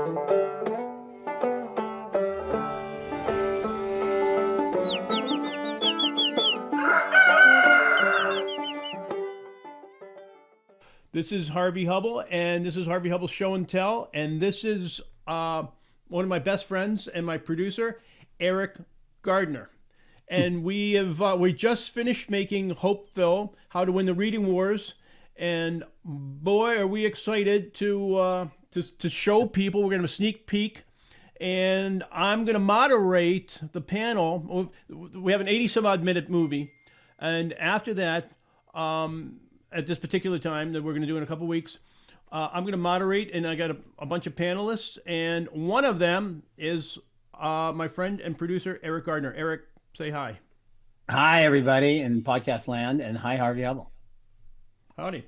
This is Harvey Hubbell, and this is Harvey Hubbell Show and Tell, and this is one of my best friends and my producer, Eric Gardner. And we just finished making Hopeville, How to Win the Reading Wars, and boy, are we excited to show people. We're going to have a sneak peek, and I'm going to moderate the panel. We have an 80 some odd minute movie, and after that. At this particular time that we're going to do in a couple weeks, I'm going to moderate, and I got a bunch of panelists, and one of them is my friend and producer, Eric Gardner. Eric, say hi. Hi, everybody in podcast land, and hi, Harvey Hubbell. Howdy.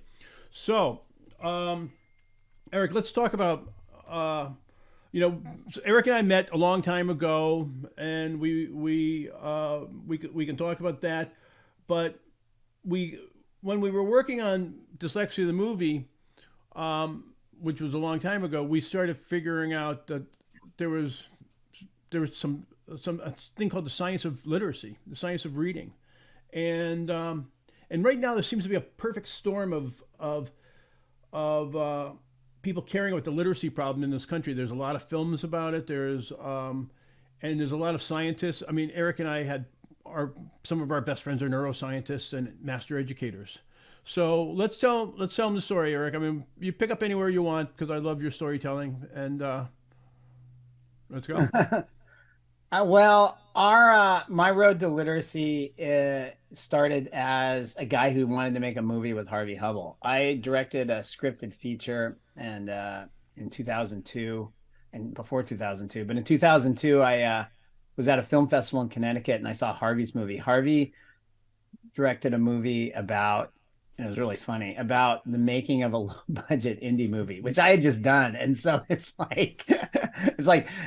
So, Eric, let's talk about, Eric and I met a long time ago, and we can talk about that, but when we were working on Dyslexia the movie, which was a long time ago, we started figuring out that there was some a thing called the science of literacy, the science of reading, and right now there seems to be a perfect storm of people caring about the literacy problem in this country. There's a lot of films about it. There's a lot of scientists. I mean, Eric and I had. Some of our best friends are neuroscientists and master educators. So let's tell them the story, Eric. I mean, you pick up anywhere you want because I love your storytelling. And let's go. Well, my road to literacy started as a guy who wanted to make a movie with Harvey Hubbell. I directed a scripted feature and in 2002 and before 2002. But in 2002, I was at a film festival in Connecticut, and I saw Harvey's movie. Harvey directed a movie about, and it was really funny, about the making of a low budget indie movie, which I had just done. And so it's like,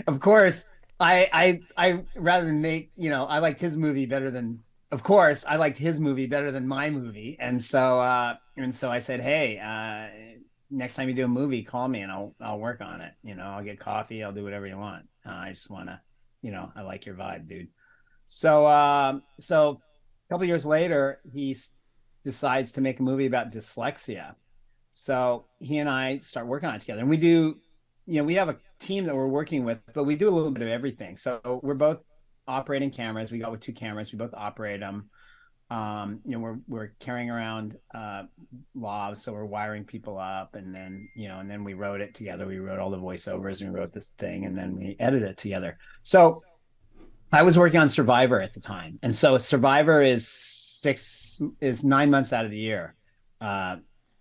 of course, I rather than make, I liked his movie better than, of course, I liked his movie better than my movie. And so I said, hey, next time you do a movie, call me and I'll work on it. I'll get coffee. I'll do whatever you want. I just want to, I like your vibe, dude. So a couple years later, he decides to make a movie about dyslexia. So he and I start working on it together, and we do, we have a team that we're working with, but we do a little bit of everything. So we're both operating cameras. We got with two cameras. We both operate them. We're carrying around lavs, so we're wiring people up, and then we wrote it together. We wrote all the voiceovers, and we wrote this thing, and then we edited it together. So I was working on Survivor at the time, and so Survivor is 9 months out of the year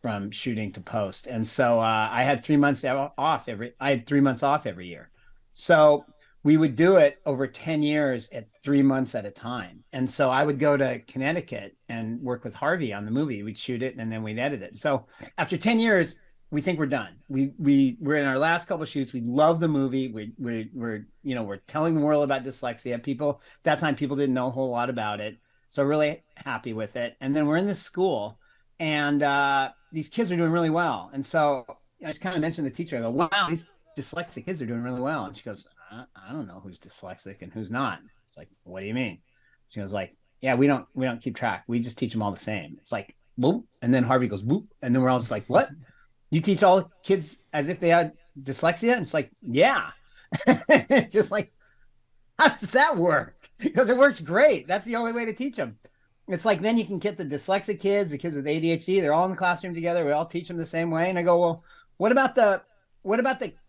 from shooting to post, and so I had 3 months off every year. So we would do it over 10 years at 3 months at a time. And so I would go to Connecticut and work with Harvey on the movie. We'd shoot it and then we'd edit it. So after 10 years, we think we're done. We're in our last couple of shoots. We love the movie. We're telling the world about dyslexia. That time people didn't know a whole lot about it. So really happy with it. And then we're in this school, and these kids are doing really well. And so I just kind of mentioned the teacher. I go, wow, these dyslexic kids are doing really well. And she goes, I don't know who's dyslexic and who's not. It's like, what do you mean? She goes like, yeah, we don't keep track. We just teach them all the same. It's like, whoop. And then Harvey goes, whoop. And then we're all just like, what? You teach all kids as if they had dyslexia? And it's like, yeah. Just like, how does that work? Because it works great. That's the only way to teach them. It's like, then you can get the dyslexic kids, the kids with ADHD, they're all in the classroom together. We all teach them the same way. And I go, well, what about the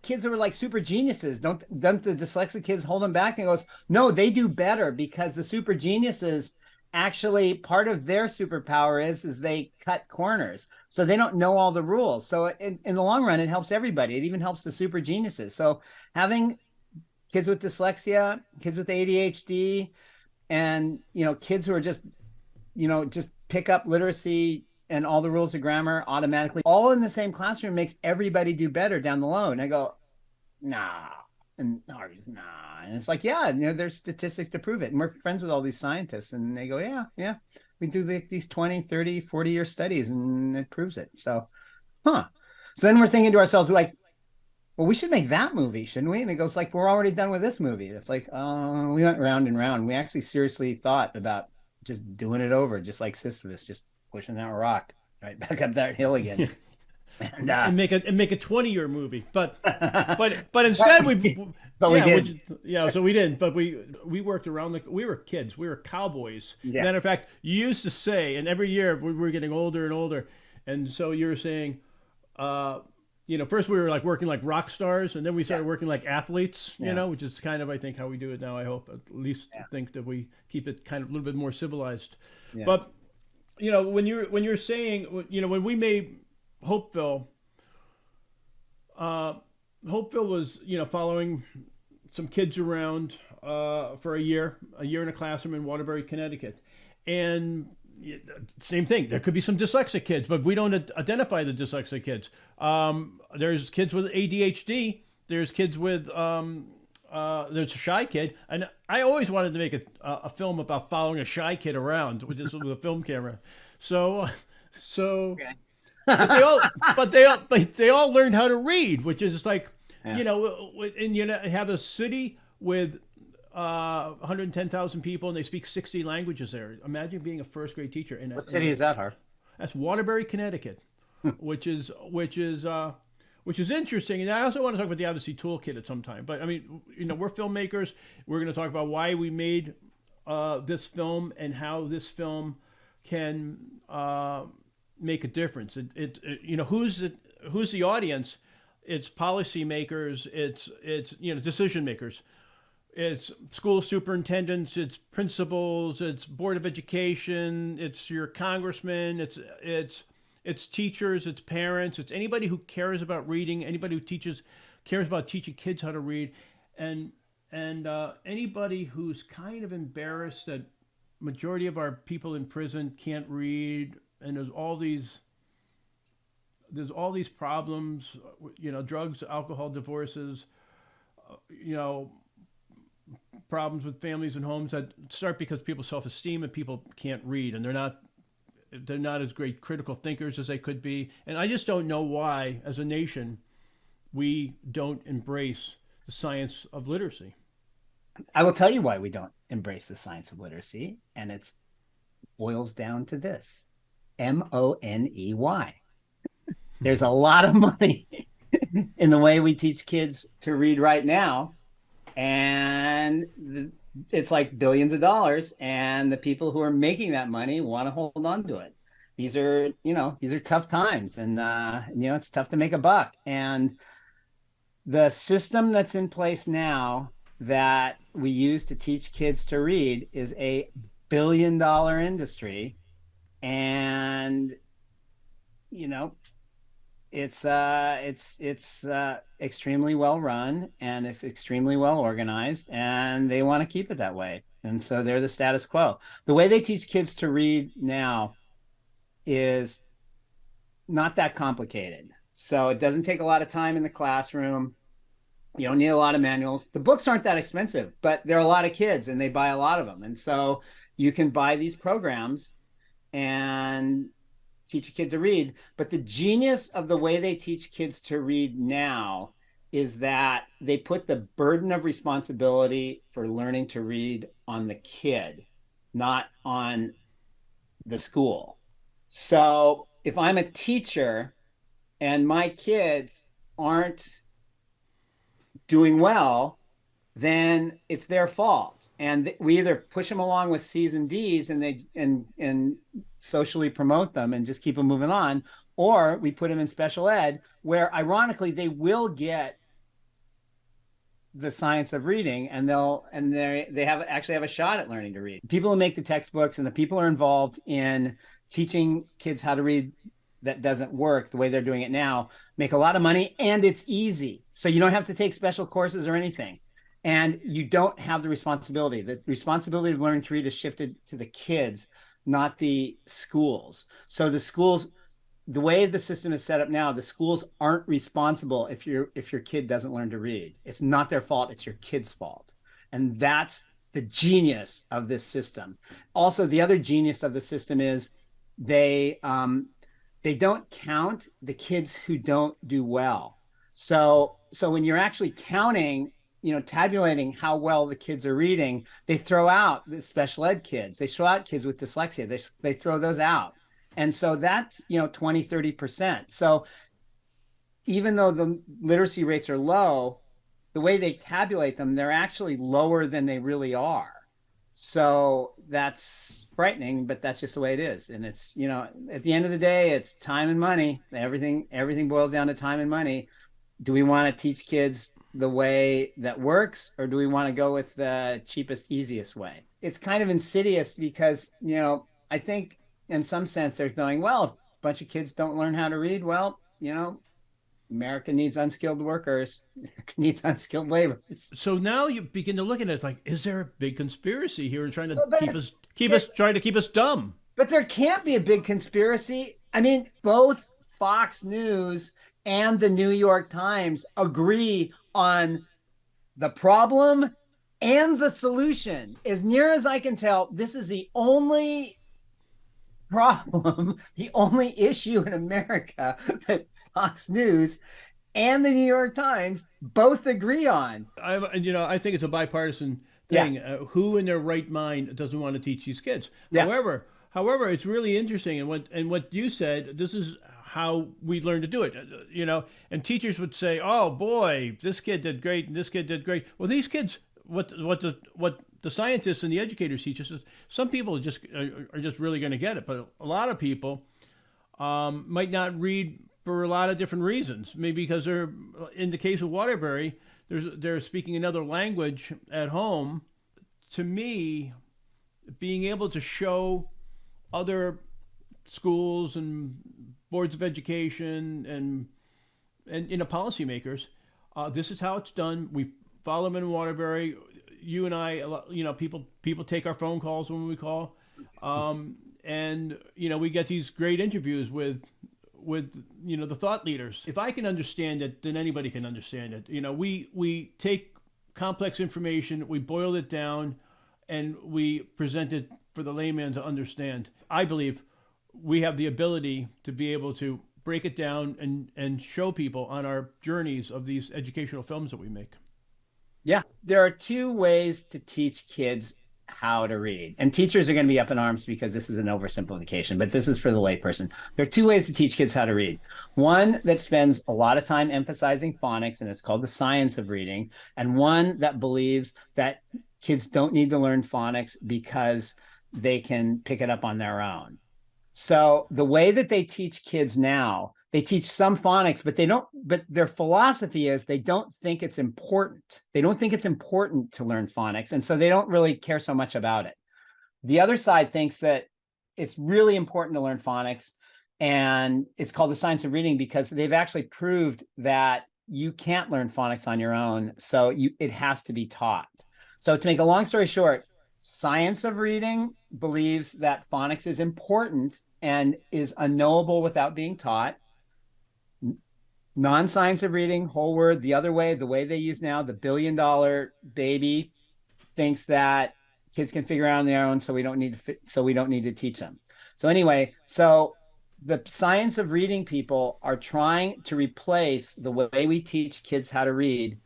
kids who are like super geniuses? Don't the dyslexic kids hold them back? And he goes, no, they do better, because the super geniuses, actually part of their superpower is they cut corners. So they don't know all the rules. So in the long run, it helps everybody. It even helps the super geniuses. So having kids with dyslexia, kids with ADHD, and, kids who are just pick up literacy and all the rules of grammar automatically, all in the same classroom, makes everybody do better down the low. And I go, nah. And Harvey's, nah. And it's like, yeah, there's statistics to prove it. And we're friends with all these scientists. And they go, yeah. We do these 20, 30, 40-year studies, and it proves it. So, So then we're thinking to ourselves, like, well, we should make that movie, shouldn't we? And it goes like, we're already done with this movie. It's like, we went round and round. We actually seriously thought about just doing it over, just like Sisyphus, just pushing that rock right back up that hill again. And And make a 20-year movie, but but instead we yeah, did. so we didn't, but we worked around we were kids, we were cowboys. Yeah. Matter of fact, you used to say, and every year we were getting older and older, and so you were saying, uh, first we were like working like rock stars, and then we Yeah. started working like athletes, Yeah. which is kind of I think how we do it now. I hope at least Yeah. think that we keep it kind of a little bit more civilized. Yeah. But when you're saying, when we made Hopeville, uh, Hopeville was, following some kids around for a year in a classroom in Waterbury, Connecticut. And same thing, there could be some dyslexic kids, but we don't identify the dyslexic kids. There's kids with ADHD, there's kids with, there's a shy kid. And I always wanted to make a film about following a shy kid around with a film camera. So, so Okay. but they all but they all learned how to read, which is like, Yeah. and have a city with 110,000 people and they speak 60 languages there. Imagine being a first grade teacher What city is that, Harv? that's Waterbury, Connecticut, which is interesting. And I also want to talk about the Odyssey Toolkit at some time. But I mean, we're filmmakers. We're going to talk about why we made this film and how this film can make a difference. Who's the audience? It's policymakers. It's decision makers. It's school superintendents. It's principals. It's board of education. It's your congressman. It's teachers. It's parents. It's anybody who cares about reading. Anybody who cares about teaching kids how to read, and anybody who's kind of embarrassed that majority of our people in prison can't read, and there's all these problems, drugs, alcohol, divorces, you know, problems with families and homes that start because people's self-esteem and people can't read and they're not as great critical thinkers as they could be. And I just don't know why, as a nation, we don't embrace the science of literacy. I will tell you why we don't embrace the science of literacy, and it boils down to this: Money. There's a lot of money in the way we teach kids to read right now, and it's like billions of dollars, and the people who are making that money want to hold on to it. These are tough times, and it's tough to make a buck. And the system that's in place now that we use to teach kids to read is $1 billion industry, and it's extremely well run, and it's extremely well organized, and they want to keep it that way. And so they're the status quo. The way they teach kids to read now is not that complicated. So it doesn't take a lot of time in the classroom. You don't need a lot of manuals. The books aren't that expensive, but there are a lot of kids and they buy a lot of them. And so you can buy these programs and teach a kid to read. But the genius of the way they teach kids to read now is that they put the burden of responsibility for learning to read on the kid, not on the school. So if I'm a teacher and my kids aren't doing well, then it's their fault. And we either push them along with C's and D's and socially promote them and just keep them moving on, or we put them in special ed where ironically they will get the science of reading, and they actually have a shot at learning to read. People who make the textbooks and the people who are involved in teaching kids how to read that doesn't work the way they're doing it now make a lot of money, and it's easy. So you don't have to take special courses or anything. And you don't have the responsibility. The responsibility of learning to read is shifted to the kids, not the schools. So the schools, the way the system is set up now, the schools aren't responsible if your kid doesn't learn to read. It's not their fault. It's your kid's fault. And that's the genius of this system. Also, the other genius of the system is they don't count the kids who don't do well. So when you're actually counting, tabulating how well the kids are reading, they throw out the special ed kids. They throw out kids with dyslexia. They throw those out. And so that's, 20, 30%. So even though the literacy rates are low, the way they tabulate them, they're actually lower than they really are. So that's frightening, but that's just the way it is. And it's, at the end of the day, it's time and money. Everything boils down to time and money. Do we want to teach kids the way that works, or do we want to go with the cheapest, easiest way? It's kind of insidious because, I think in some sense they're going, well, if a bunch of kids don't learn how to read, well, America needs unskilled workers, America needs unskilled laborers. So now you begin to look at it like, is there a big conspiracy here and trying to But trying to keep us dumb? But there can't be a big conspiracy. I mean, both Fox News and the New York Times agree on the problem and the solution. As near as I can tell, this is the only problem, the only issue in America that Fox News and the New York Times both agree on. I think it's a bipartisan thing. Yeah. Who in their right mind doesn't want to teach these kids? Yeah. However, it's really interesting, and what you said. This is how we learn to do it. And teachers would say, "Oh boy, this kid did great, and this kid did great." Well, these kids, what the scientists and the educators teach us is some people are just really going to get it, but a lot of people might not read for a lot of different reasons. Maybe because they're, in the case of Waterbury, they're speaking another language at home. To me, being able to show other schools and boards of education and policymakers, this is how it's done. We follow them in Waterbury. You and I, people take our phone calls when we call, and we get these great interviews with the thought leaders. If I can understand it, then anybody can understand it. We take complex information, we boil it down, and we present it for the layman to understand. I believe we have the ability to be able to break it down and show people on our journeys of these educational films that we make. Yeah, there are two ways to teach kids how to read. And teachers are going to be up in arms because this is an oversimplification, but this is for the layperson. There are two ways to teach kids how to read. One that spends a lot of time emphasizing phonics, and it's called the science of reading, and one that believes that kids don't need to learn phonics because they can pick it up on their own. So the way that they teach kids now, they teach some phonics, but their philosophy is they don't think it's important. They don't think it's important to learn phonics. And so they don't really care so much about it. The other side thinks that it's really important to learn phonics. And it's called the science of reading because they've actually proved that you can't learn phonics on your own. So it has to be taught. So to make a long story short, science of reading believes that phonics is important and is unknowable without being taught. Non-science of reading, whole word, the other way, the way they use now, the $1 billion baby thinks that kids can figure out on their own, so we don't need to teach them. So anyway, so the science of reading people are trying to replace the way we teach kids how to read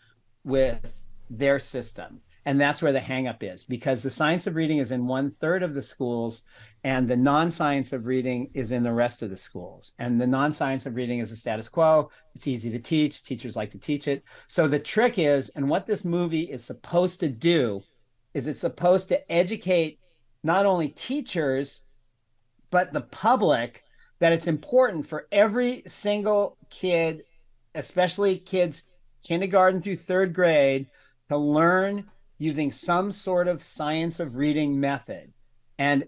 with their system. And that's where the hangup is, because the science of reading is in 1/3 of the schools and the non-science of reading is in the rest of the schools. And the non-science of reading is the status quo. It's easy to teach. Teachers like to teach it. So the trick is, and what this movie is supposed to do, is it's supposed to educate not only teachers, but the public, that it's important for every single kid, especially kids kindergarten through 3rd grade, to learn using some sort of science of reading method. And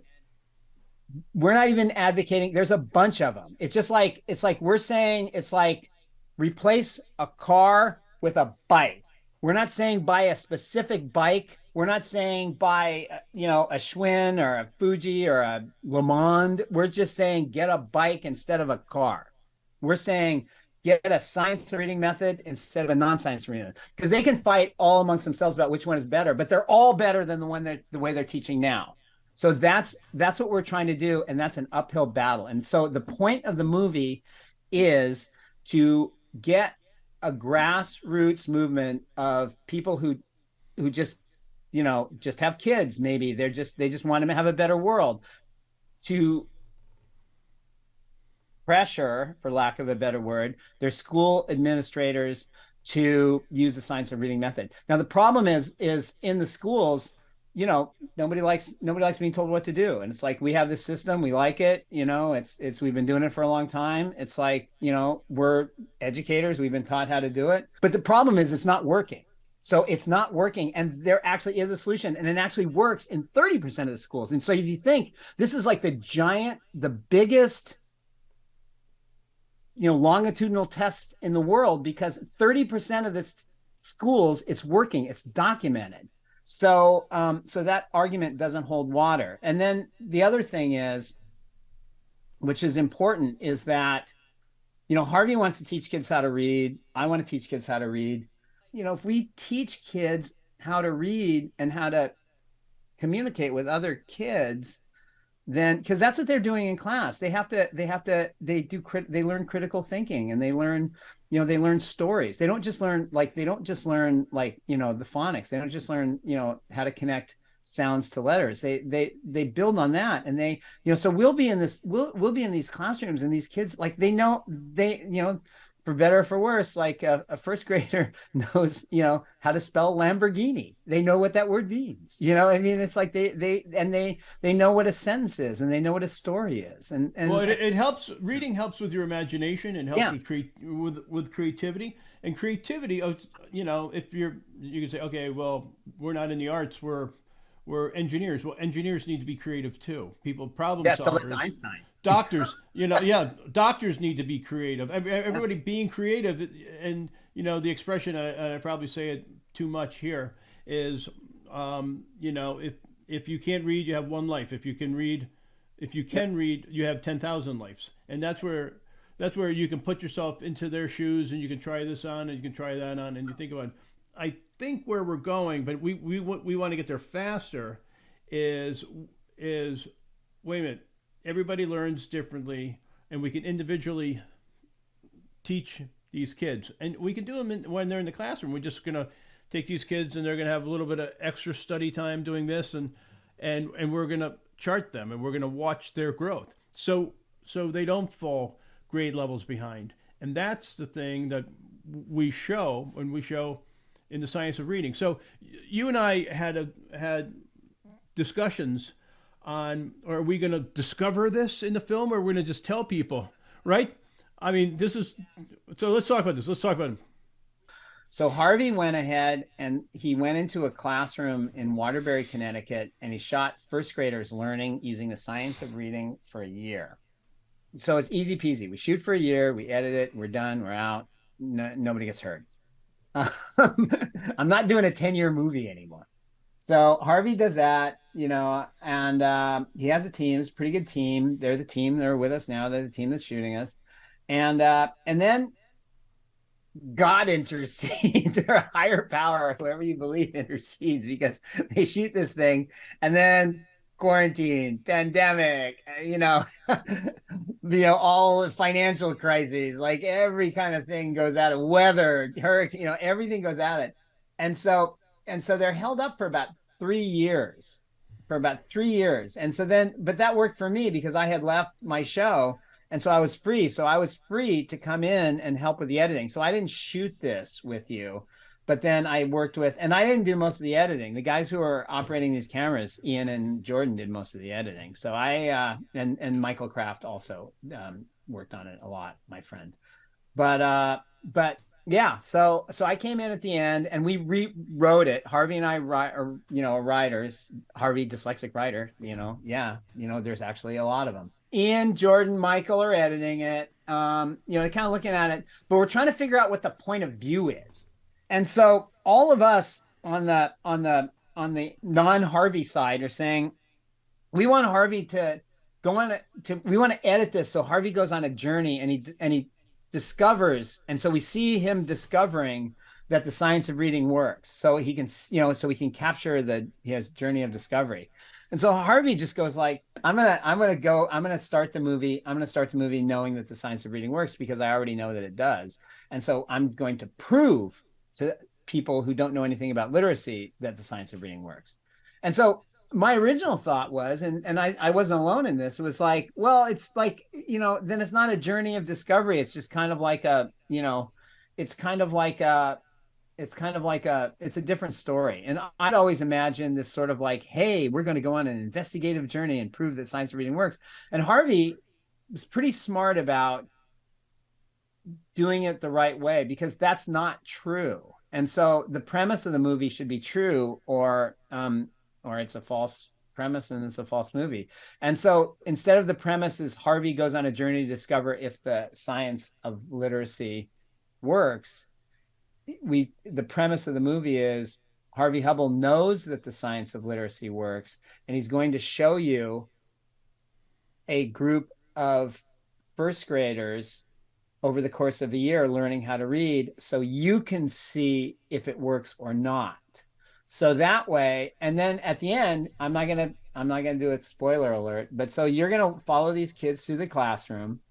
we're not even advocating, there's a bunch of them. It's like we're saying, it's like replace a car with a bike. We're not saying buy a specific bike. We're not saying buy, a Schwinn or a Fuji or a Le Monde. We're just saying get a bike instead of a car. We're saying get a science reading method instead of a non-science reading method, because they can fight all amongst themselves about which one is better, but they're all better than the way they're teaching now. So that's what we're trying to do, and that's an uphill battle. And so the point of the movie is to get a grassroots movement of people who just, just have kids. Maybe they just want to have a better world, to pressure, for lack of a better word, their school administrators to use the science of reading method. Now, the problem is in the schools, nobody likes being told what to do. And it's like, we have this system, we like it, we've been doing it for a long time. It's like, we're educators, we've been taught how to do it. But the problem is it's not working. So it's not working. And there actually is a solution, and it actually works in 30% of the schools. And so if you think this is like the biggest longitudinal test in the world, because 30% of the schools, it's working, it's documented. So that argument doesn't hold water. And then the other thing is, which is important, is that Harvey wants to teach kids how to read. I want to teach kids how to read. If we teach kids how to read and how to communicate with other kids, then, because that's what they're doing in class, they learn critical thinking, and they learn stories. They don't just learn the phonics. They don't just learn how to connect sounds to letters. They build on that, and so we'll be in these classrooms, and these kids, like, for better or for worse, like a first grader knows, how to spell Lamborghini. They know what that word means. I mean, it's like they know what a sentence is, and they know what a story is. And well, it helps. Reading helps with your imagination, and helps with creativity. And creativity, if you can say, okay, well, we're not in the arts, we're engineers. Well, engineers need to be creative too. Problem solvers. So that's Einstein. Doctors, doctors need to be creative. Everybody being creative, and the expression, I probably say it too much here, is, if you can't read, you have one life. If you can read, you have 10,000 lives. And that's where you can put yourself into their shoes, and you can try this on, and you can try that on, and you think about. I think where we're going, but we want to get there faster. Is wait a minute. Everybody learns differently, and we can individually teach these kids, and we can do them when they're in the classroom. We're just going to take these kids, and they're going to have a little bit of extra study time doing this, and we're going to chart them, and we're going to watch their growth, so they don't fall grade levels behind. And that's the thing that we show when we show in the science of reading. So you and I had discussions on, are we going to discover this in the film, or are we going to just tell people, right? I mean, so let's talk about this. Let's talk about it. So Harvey went ahead, and he went into a classroom in Waterbury, Connecticut, and he shot first graders learning using the science of reading for a year. So it's easy peasy. We shoot for a year, we edit it, we're done, we're out. Nobody gets hurt. I'm not doing a 10-year movie anymore. So Harvey does that, and he has a team. It's a pretty good team. They're the team. They're with us now. They're the team that's shooting us. And then God intercedes, or a higher power, or whoever you believe intercedes, because they shoot this thing, and then quarantine, pandemic, all financial crises, like every kind of thing goes at it, weather, hurricane, everything goes at it. And so they're held up for about 3 years. And so then, but that worked for me because I had left my show. And so I was free. So I was free to come in and help with the editing. So I didn't shoot this with you, but then I worked with, and I didn't do most of the editing. The guys who are operating these cameras, Ian and Jordan, did most of the editing. So and Michael Kraft also worked on it a lot, my friend. But yeah, so I came in at the end, and we rewrote it. Harvey and I are, writers. Harvey, dyslexic writer, there's actually a lot of them. Ian, Jordan, Michael are editing it, kind of looking at it, but we're trying to figure out what the point of view is. And so all of us on the non-Harvey side are saying, we want Harvey to go on we want to edit this so Harvey goes on a journey, and he discovers, and so we see him discovering that the science of reading works, so he can capture his journey of discovery. And so Harvey just goes like, I'm gonna start the movie. I'm gonna start the movie knowing that the science of reading works because I already know that it does. And so I'm going to prove to people who don't know anything about literacy that the science of reading works. And so my original thought was, and I wasn't alone in this, it was like, well, it's like, then it's not a journey of discovery. It's just kind of like it's kind of like it's a different story. And I'd always imagined this sort of like, hey, we're going to go on an investigative journey and prove that science of reading works. And Harvey was pretty smart about doing it the right way because that's not true. And so the premise of the movie should be true, or it's a false premise and it's a false movie. And so instead of the premise is Harvey goes on a journey to discover if the science of literacy works, the premise of the movie is Harvey Hubbell knows that the science of literacy works, and he's going to show you a group of first graders over the course of a year learning how to read so you can see if it works or not. So that way, and then at the end, I'm not gonna do a spoiler alert, but so you're gonna follow these kids through the classroom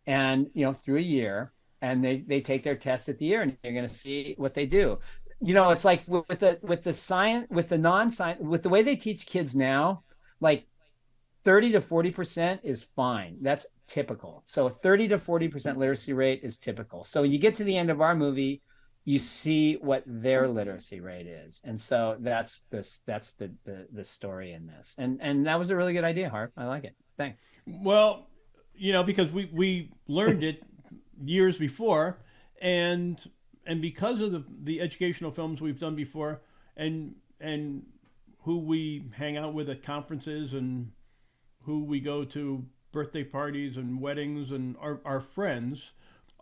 and through a year, and they take their test at the year, and you're gonna see what they do. It's like with the science, with the non-science, with the way they teach kids now, like 30 to 40% is fine. That's typical. So a 30 to 40% literacy rate is typical. So you get to the end of our movie, you see what their literacy rate is. And so that's the story in this. And that was a really good idea, Harv. I like it. Thanks. Well, because we learned it years before, and because of the educational films we've done before, and who we hang out with at conferences, and who we go to birthday parties and weddings, and our friends.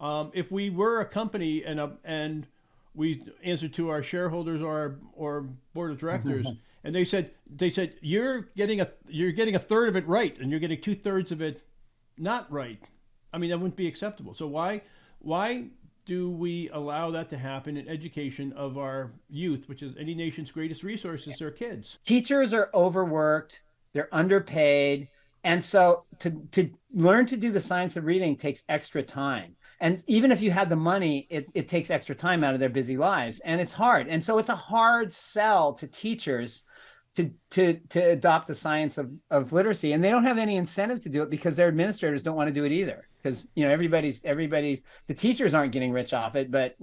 If we were a company and we answered to our shareholders or board of directors, and they said you're getting a third of it right, and you're getting 2/3 of it not right. I mean, that wouldn't be acceptable. So why do we allow that to happen in education of our youth, which is any nation's greatest resources, their kids? Teachers are overworked, they're underpaid, and so to learn to do the science of reading takes extra time. And even if you had the money, it takes extra time out of their busy lives, and it's hard. And so it's a hard sell to teachers to adopt the science of literacy, and they don't have any incentive to do it because their administrators don't want to do it either. Because everybody's the teachers aren't getting rich off it, but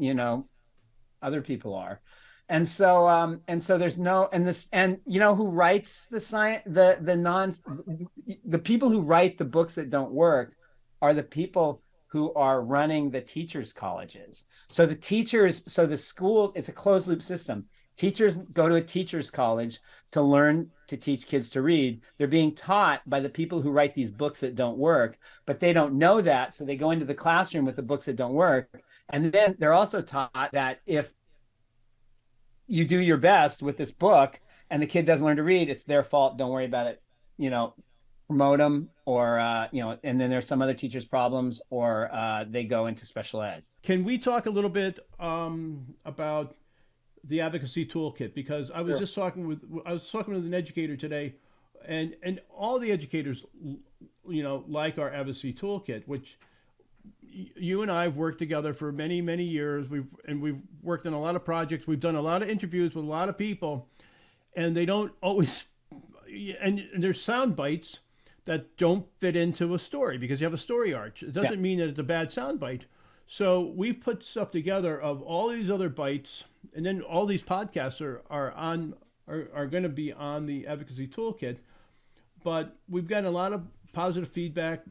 other people are. And so there's no, and who writes the science, the people who write the books that don't work are the people who are running the teachers' colleges. So the schools, it's a closed loop system. Teachers go to a teachers' college to learn to teach kids to read. They're being taught by the people who write these books that don't work, but they don't know that. So they go into the classroom with the books that don't work. And then they're also taught that if you do your best with this book and the kid doesn't learn to read, it's their fault. Don't worry about it. Promote them, or and then there's some other teachers' problems, or they go into special ed. Can we talk a little bit about the advocacy toolkit? Because I was talking with an educator today, and all the educators, like our advocacy toolkit, which you and I have worked together for many, many years. We've worked on a lot of projects. We've done a lot of interviews with a lot of people, and they don't always. And there's sound bites that don't fit into a story because you have a story arc. It doesn't mean that it's a bad sound bite. So we've put stuff together of all these other bites, and then all these podcasts are going to be on the advocacy toolkit. But we've gotten a lot of positive feedback.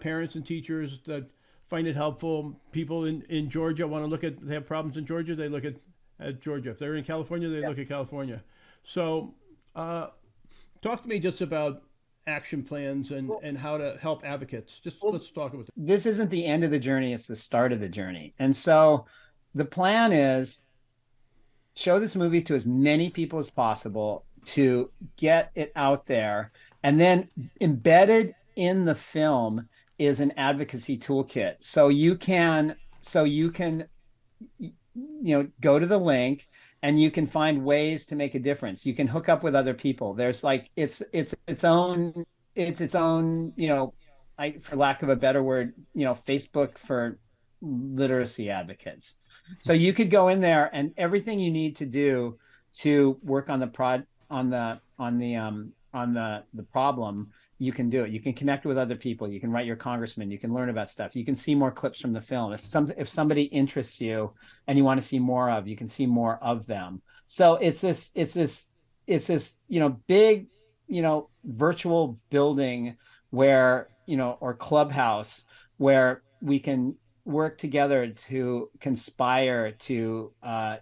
Parents and teachers that find it helpful. People in Georgia they have problems in Georgia, they look at Georgia. If they're in California, they look at California. So talk to me just about action plans and how to help advocates. Let's talk about that. This isn't the end of the journey, it's the start of the journey. And so the plan is show this movie to as many people as possible to get it out there. And then embedded in the film is an advocacy toolkit. So you can go to the link and you can find ways to make a difference. You can hook up with other people. There's like it's its own, for lack of a better word, Facebook for literacy advocates. So you could go in there, and everything you need to do to work on the prod on the problem, you can do it. You can connect with other people. You can write your congressman. You can learn about stuff. You can see more clips from the film. If somebody interests you and you want to see more of, you can see more of them. So it's this big virtual building where or clubhouse where we can work together to conspire to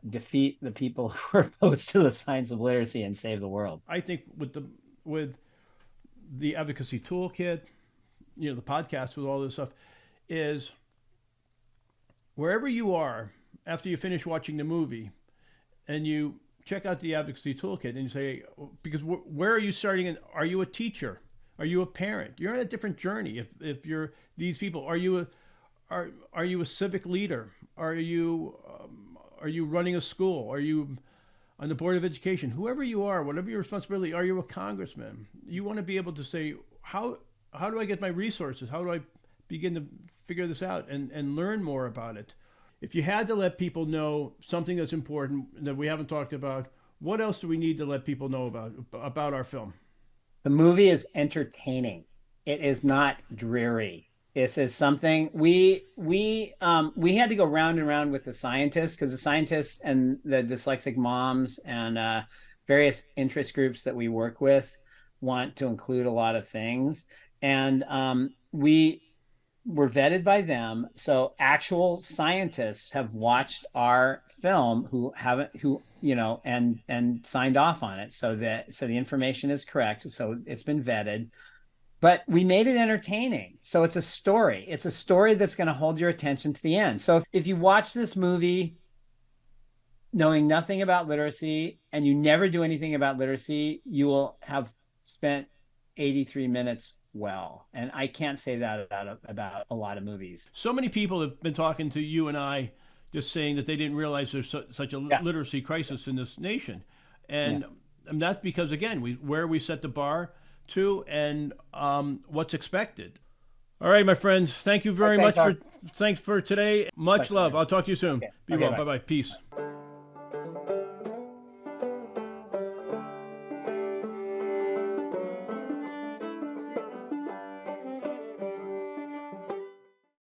defeat the people who are opposed to the science of literacy and save the world. I think with the advocacy toolkit, the podcast with all this stuff, is wherever you are after you finish watching the movie, and you check out the advocacy toolkit, and you say, because where are you starting? And are you a teacher? Are you a parent? You're on a different journey. If you're these people, are you a civic leader? Are you running a school? Are you on the board of education? Whoever you are, whatever your responsibility, are you a congressman? You want to be able to say, how do I get my resources? How do I begin to figure this out and learn more about it? If you had to let people know something that's important that we haven't talked about, what else do we need to let people know about our film? The movie is entertaining. It is not dreary. This is something we had to go round and round with the scientists, because the scientists and the dyslexic moms and various interest groups that we work with want to include a lot of things, and we were vetted by them. So actual scientists have watched our film who and signed off on it, so the information is correct. So it's been vetted. But we made it entertaining. So it's a story. It's a story that's going to hold your attention to the end. So if you watch this movie knowing nothing about literacy and you never do anything about literacy, you will have spent 83 minutes well. And I can't say that about a lot of movies. So many people have been talking to you and I, just saying that they didn't realize there's such a literacy crisis in this nation. And that's because, again, where we set the bar to and what's expected. All right, my friends, thank you very much thanks for today. Much love. I'll talk to you soon. Be well. Bye-bye. Peace.